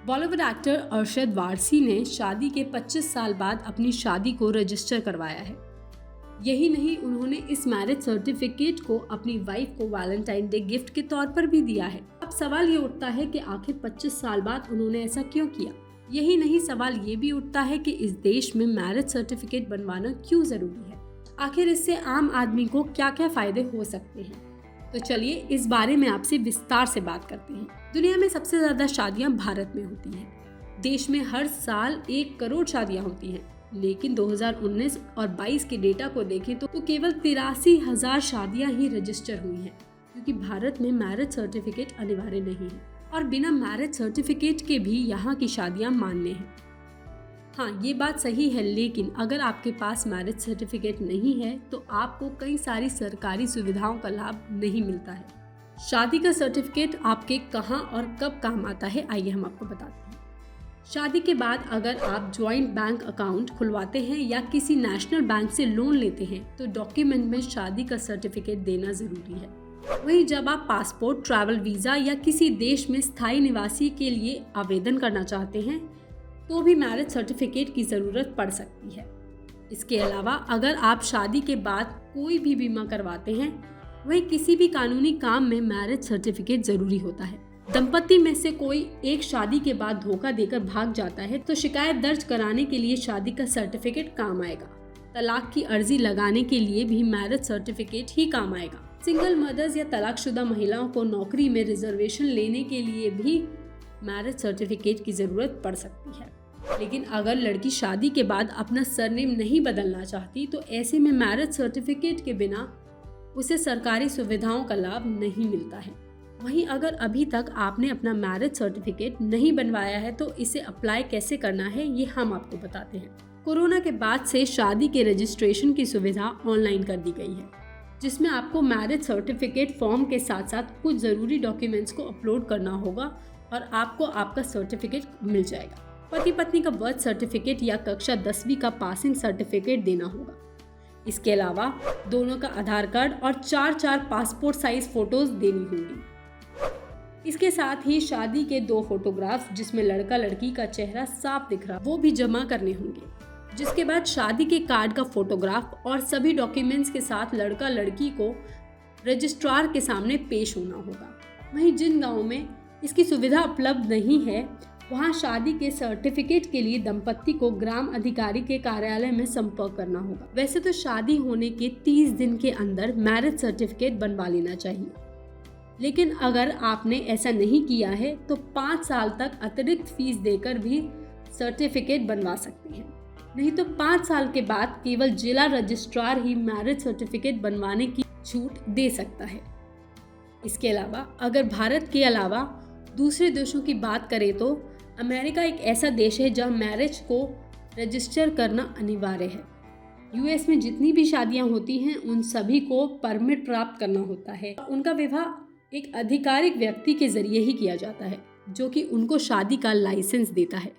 Bollywood actor Arshad Warsi ने शादी के 25 साल बाद अपनी शादी को रजिस्टर करवाया है। यही नहीं, उन्होंने इस मैरिज सर्टिफिकेट को अपनी वाइफ को वैलेंटाइन डे गिफ्ट के तौर पर भी दिया है। अब सवाल ये उठता है कि आखिर 25 साल बाद उन्होंने ऐसा क्यों किया। यही नहीं, सवाल ये भी उठता है कि इस देश में मैरिज सर्टिफिकेट बनवाना क्यों जरूरी है। आखिर इससे आम आदमी को क्या क्या फायदे हो सकते हैं। तो चलिए इस बारे में आपसे विस्तार से बात करते हैं। दुनिया में सबसे ज्यादा शादियां भारत में होती हैं। देश में हर साल 1 करोड़ शादियां होती हैं, लेकिन 2019 और 22 के डेटा को देखें तो केवल 83,000 शादियां ही रजिस्टर हुई हैं, क्योंकि भारत में मैरिज सर्टिफिकेट अनिवार्य नहीं है और बिना मैरिज सर्टिफिकेट के भी यहाँ की शादियां मान्य हैं। हाँ, ये बात सही है, लेकिन अगर आपके पास मैरिज सर्टिफिकेट नहीं है तो आपको कई सारी सरकारी सुविधाओं का लाभ नहीं मिलता है। शादी का सर्टिफिकेट आपके कहाँ और कब काम आता है, आइए हम आपको बताते हैं। शादी के बाद अगर आप ज्वाइंट बैंक अकाउंट खुलवाते हैं या किसी नेशनल बैंक से लोन लेते हैं तो डॉक्यूमेंट में शादी का सर्टिफिकेट देना जरूरी है। वहीं जब आप पासपोर्ट, ट्रैवल वीजा या किसी देश में स्थायी निवासी के लिए आवेदन करना चाहते हैं तो भी मैरिज सर्टिफिकेट की जरूरत पड़ सकती है। इसके अलावा अगर आप शादी के बाद कोई भी बीमा करवाते हैं, वहीं किसी भी कानूनी काम में मैरिज सर्टिफिकेट जरूरी होता है। दंपति में से कोई एक शादी के बाद धोखा देकर भाग जाता है तो शिकायत दर्ज कराने के लिए शादी का सर्टिफिकेट काम आएगा। तलाक की अर्जी लगाने के लिए भी मैरिज सर्टिफिकेट ही काम आएगा। सिंगल मदर्स या तलाकशुदा महिलाओं को नौकरी में रिजर्वेशन लेने के लिए भी मैरिज सर्टिफिकेट की जरूरत पड़ सकती है। लेकिन अगर लड़की शादी के बाद अपना सरनेम नहीं बदलना चाहती तो ऐसे में मैरिज सर्टिफिकेट के बिना उसे सरकारी सुविधाओं का लाभ नहीं मिलता है। वहीं अगर अभी तक आपने अपना मैरिज सर्टिफिकेट नहीं बनवाया है तो इसे अप्लाई कैसे करना है, ये हम आपको बताते हैं। कोरोना के बाद से शादी के रजिस्ट्रेशन की सुविधा ऑनलाइन कर दी गई है, जिसमें आपको मैरिज सर्टिफिकेट फॉर्म के साथ साथ कुछ जरूरी डॉक्यूमेंट्स को अपलोड करना होगा और आपको आपका सर्टिफिकेट मिल जाएगा। पति पत्नी का बर्थ सर्टिफिकेट या कक्षा 10वीं का पासिंग सर्टिफिकेट देना होगा। इसके अलावा दोनों का आधार कार्ड और 4 पासपोर्ट साइज फोटोज देनी होंगी। इसके साथ ही शादी के 2 फोटोग्राफ जिसमें लड़का लड़की का चेहरा साफ दिख रहा, वो भी जमा करने होंगे। जिसके बाद शादी के कार्ड का फोटोग्राफ और सभी डॉक्यूमेंट्स के साथ लड़का लड़की को रजिस्ट्रार के सामने पेश होना होगा। वहीं जिन गाँव में इसकी सुविधा उपलब्ध नहीं है, वहाँ शादी के सर्टिफिकेट के लिए दंपत्ति को ग्राम अधिकारी के कार्यालय में संपर्क करना होगा। वैसे तो शादी होने के 30 दिन के अंदर मैरिज सर्टिफिकेट बनवा लेना चाहिए, लेकिन अगर आपने ऐसा नहीं किया है तो 5 साल तक अतिरिक्त फीस देकर भी सर्टिफिकेट बनवा सकते हैं। नहीं तो 5 साल के बाद केवल जिला रजिस्ट्रार ही मैरिज सर्टिफिकेट बनवाने की छूट दे सकता है। इसके अलावा अगर भारत के अलावा दूसरे देशों की बात करें तो अमेरिका एक ऐसा देश है जहां मैरिज को रजिस्टर करना अनिवार्य है। यूएस में जितनी भी शादियां होती हैं उन सभी को परमिट प्राप्त करना होता है। उनका विवाह एक आधिकारिक व्यक्ति के जरिए ही किया जाता है, जो कि उनको शादी का लाइसेंस देता है।